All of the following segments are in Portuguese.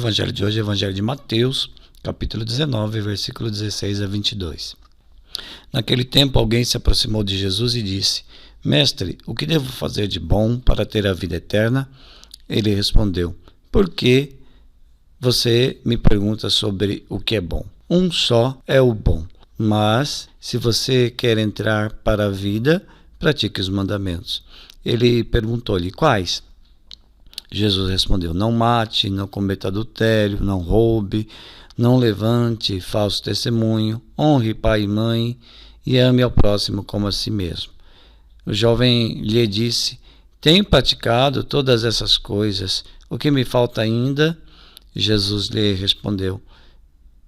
evangelho de hoje é o evangelho de Mateus, capítulo 19, versículo 16 a 22. Naquele tempo alguém se aproximou de Jesus e disse: Mestre, o que devo fazer de bom para ter a vida eterna? Ele respondeu: Por que você me pergunta sobre o que é bom? Um só é o bom, mas se você quer entrar para a vida, pratique os mandamentos. Ele perguntou-lhe: Quais? Jesus respondeu: Não mate, não cometa adultério, não roube, não levante falso testemunho, honre pai e mãe e ame ao próximo como a si mesmo. O jovem lhe disse: Tenho praticado todas essas coisas, o que me falta ainda? Jesus lhe respondeu: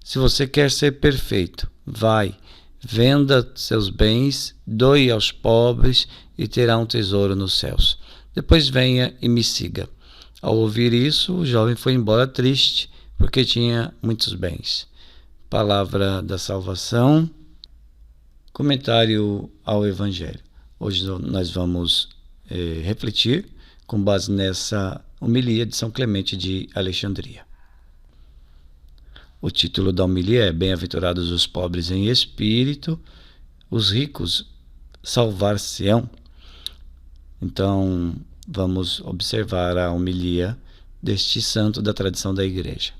Se você quer ser perfeito, vai, venda seus bens, doe aos pobres e terá um tesouro nos céus. Depois venha e me siga. Ao ouvir isso, o jovem foi embora triste, porque tinha muitos bens. Palavra da salvação. Comentário ao Evangelho. Hoje nós vamos refletir com base nessa homilia de São Clemente de Alexandria. O título da homilia é Bem-aventurados os pobres em espírito, os ricos salvar-se-ão. Então, vamos observar a homilia deste santo da tradição da Igreja.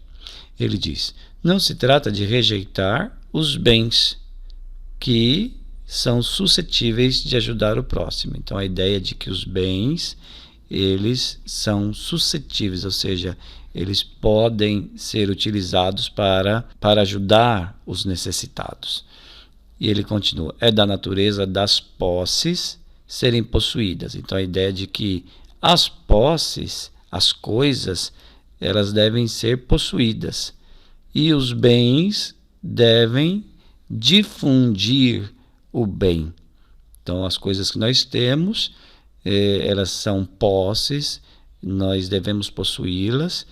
Ele diz: não se trata de rejeitar os bens que são suscetíveis de ajudar o próximo. Então, a ideia de que os bens, eles são suscetíveis, ou seja, eles podem ser utilizados para ajudar os necessitados. E ele continua: é da natureza das posses serem possuídas. Então, a ideia de que as posses, as coisas, elas devem ser possuídas. E os bens devem difundir o bem. Então, as coisas que nós temos, elas são posses, nós devemos possuí-las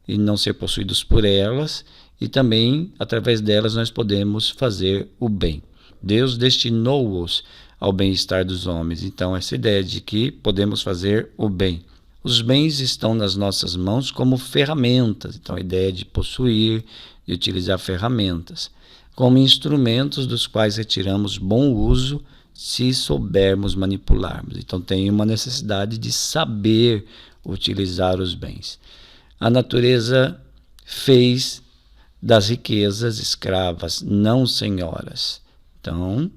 e não ser possuídos por elas, e também, através delas, nós podemos fazer o bem. Deus destinou-os ao bem-estar dos homens. Então, essa ideia de que podemos fazer o bem. Os bens estão nas nossas mãos como ferramentas. Então, a ideia de possuir, de utilizar ferramentas, como instrumentos dos quais retiramos bom uso se soubermos manipularmos. Então, tem uma necessidade de saber utilizar os bens. A natureza fez das riquezas escravas, não senhoras. Então,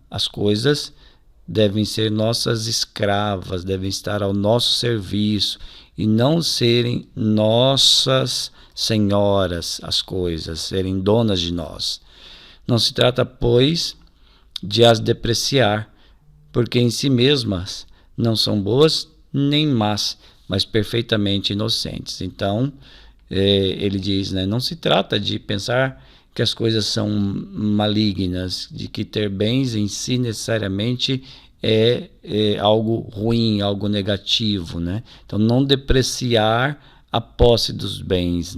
as coisas devem ser nossas escravas, devem estar ao nosso serviço e não serem nossas senhoras, as coisas, serem donas de nós. Não se trata, pois, de as depreciar, porque em si mesmas não são boas nem más, mas perfeitamente inocentes. Então, ele diz, não se trata de pensar que as coisas são malignas, de que ter bens em si necessariamente é algo ruim, algo negativo, Então, não depreciar a posse dos bens,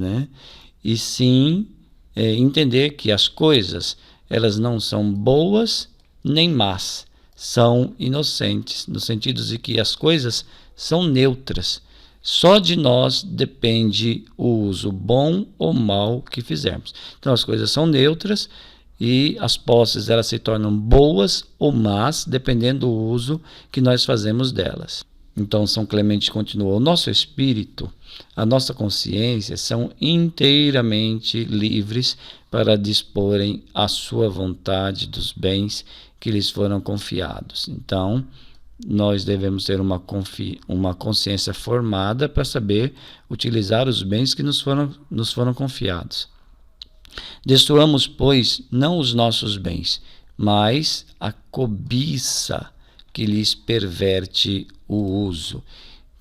E sim entender que as coisas, elas não são boas nem más, são inocentes, no sentido de que as coisas são neutras. Só de nós depende o uso bom ou mal que fizermos. Então, as coisas são neutras e as posses, elas se tornam boas ou más, dependendo do uso que nós fazemos delas. Então, São Clemente continua: o nosso espírito, a nossa consciência são inteiramente livres para disporem à sua vontade dos bens que lhes foram confiados. Então, nós devemos ter uma consciência formada para saber utilizar os bens que nos foram confiados. Destruamos, pois, não os nossos bens, mas a cobiça que lhes perverte o uso.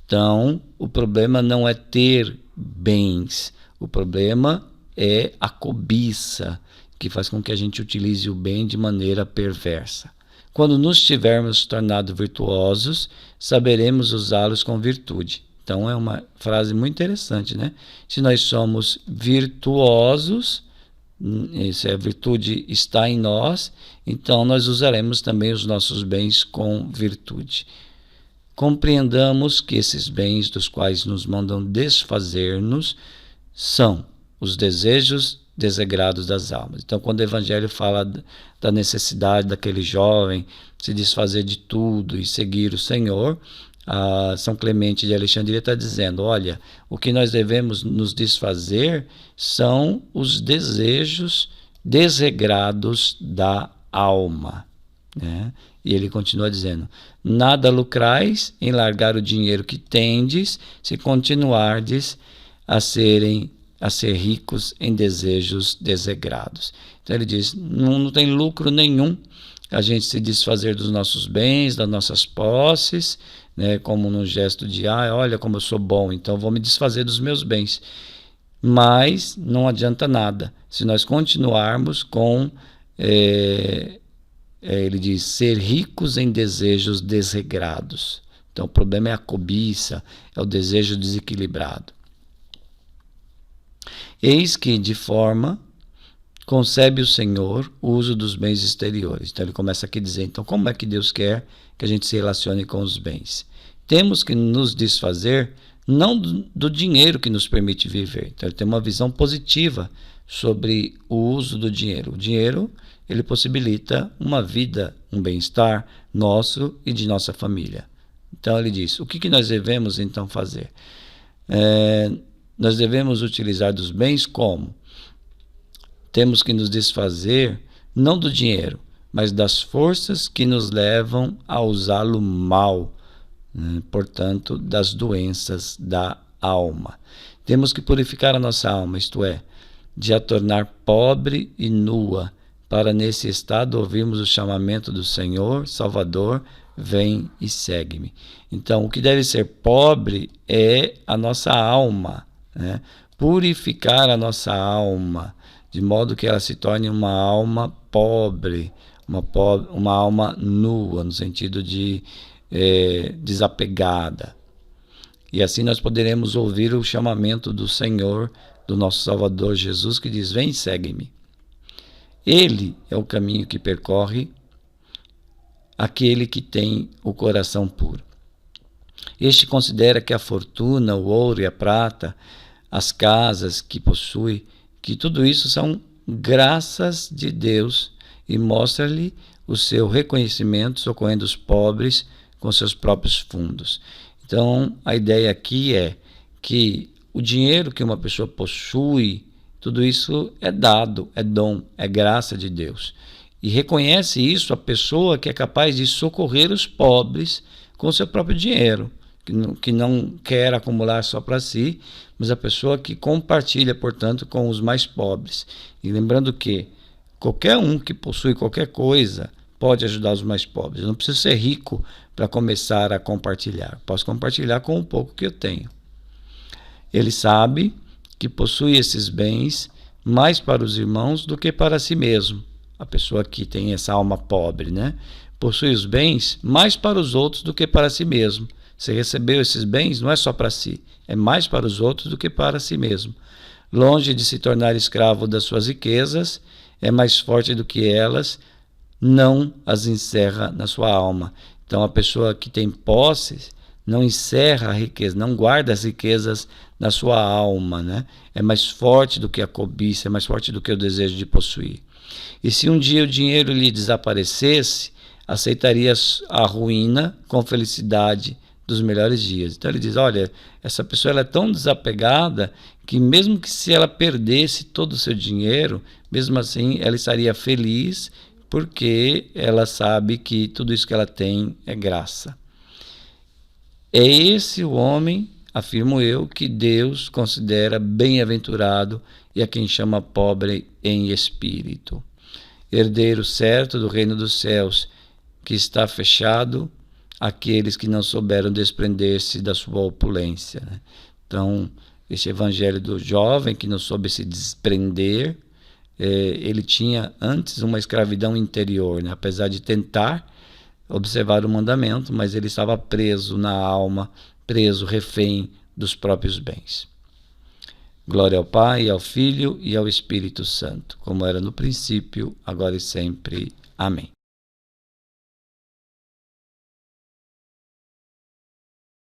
Então, o problema não é ter bens, o problema é a cobiça, que faz com que a gente utilize o bem de maneira perversa. Quando nos tivermos tornado virtuosos, saberemos usá-los com virtude. Então, é uma frase muito interessante, Se nós somos virtuosos, se a virtude está em nós, então nós usaremos também os nossos bens com virtude. Compreendamos que esses bens dos quais nos mandam desfazer-nos são os desejos desregrados das almas. Então, quando o Evangelho fala da necessidade daquele jovem se desfazer de tudo e seguir o Senhor, São Clemente de Alexandria está dizendo, olha, o que nós devemos nos desfazer são os desejos desregrados da alma, né? E ele continua dizendo, nada lucrais em largar o dinheiro que tendes, se continuardes a ser ricos em desejos desregrados. Então ele diz, não tem lucro nenhum a gente se desfazer dos nossos bens, das nossas posses, né, como num gesto de, olha como eu sou bom, então vou me desfazer dos meus bens. Mas não adianta nada se nós continuarmos com, ele diz, ser ricos em desejos desregrados. Então o problema é a cobiça, é o desejo desequilibrado. Eis que, de forma, concebe o Senhor o uso dos bens exteriores. Então ele começa aqui a dizer, então como é que Deus quer que a gente se relacione com os bens? Temos que nos desfazer não do dinheiro que nos permite viver. Então ele tem uma visão positiva sobre o uso do dinheiro. O dinheiro, ele possibilita uma vida, um bem-estar nosso e de nossa família. Então ele diz, o que nós devemos então fazer? Nós devemos utilizar dos bens como? Temos que nos desfazer não do dinheiro, mas das forças que nos levam a usá-lo mal, né? Portanto, das doenças da alma. Temos que purificar a nossa alma, isto é, de a tornar pobre e nua, para nesse estado ouvirmos o chamamento do Senhor, Salvador, vem e segue-me. Então, o que deve ser pobre é a nossa alma, né? Purificar a nossa alma, de modo que ela se torne uma alma pobre, uma alma nua, no sentido de desapegada. E assim nós poderemos ouvir o chamamento do Senhor, do nosso Salvador Jesus, que diz, vem e segue-me. Ele é o caminho que percorre aquele que tem o coração puro. Este considera que a fortuna, o ouro e a prata, as casas que possui, que tudo isso são graças de Deus, e mostra-lhe o seu reconhecimento socorrendo os pobres com seus próprios fundos. Então, a ideia aqui é que o dinheiro que uma pessoa possui, tudo isso é dado, é dom, é graça de Deus. E reconhece isso a pessoa que é capaz de socorrer os pobres com seu próprio dinheiro, que não quer acumular só para si, mas a pessoa que compartilha, portanto, com os mais pobres. E lembrando que qualquer um que possui qualquer coisa pode ajudar os mais pobres. Eu não preciso ser rico para começar a compartilhar. Posso compartilhar com o pouco que eu tenho. Ele sabe que possui esses bens mais para os irmãos do que para si mesmo. A pessoa que tem essa alma pobre, né? Possui os bens mais para os outros do que para si mesmo. Você recebeu esses bens, não é só para si, é mais para os outros do que para si mesmo. Longe de se tornar escravo das suas riquezas, é mais forte do que elas, não as encerra na sua alma. Então a pessoa que tem posses não encerra a riqueza, não guarda as riquezas na sua alma, né? É mais forte do que a cobiça, é mais forte do que o desejo de possuir. E se um dia o dinheiro lhe desaparecesse, aceitaria a ruína com felicidade dos melhores dias. Então ele diz, olha, essa pessoa ela é tão desapegada que mesmo que se ela perdesse todo o seu dinheiro, mesmo assim ela estaria feliz, porque ela sabe que tudo isso que ela tem é graça. É esse o homem, afirmo eu, que Deus considera bem-aventurado e a quem chama pobre em espírito. Herdeiro certo do reino dos céus, que está fechado àqueles que não souberam desprender-se da sua opulência, né? Então, esse evangelho do jovem que não soube se desprender, ele tinha antes uma escravidão interior, né? Apesar de tentar observar o mandamento, mas ele estava preso na alma, preso, refém dos próprios bens. Glória ao Pai, ao Filho e ao Espírito Santo, como era no princípio, agora e sempre. Amém.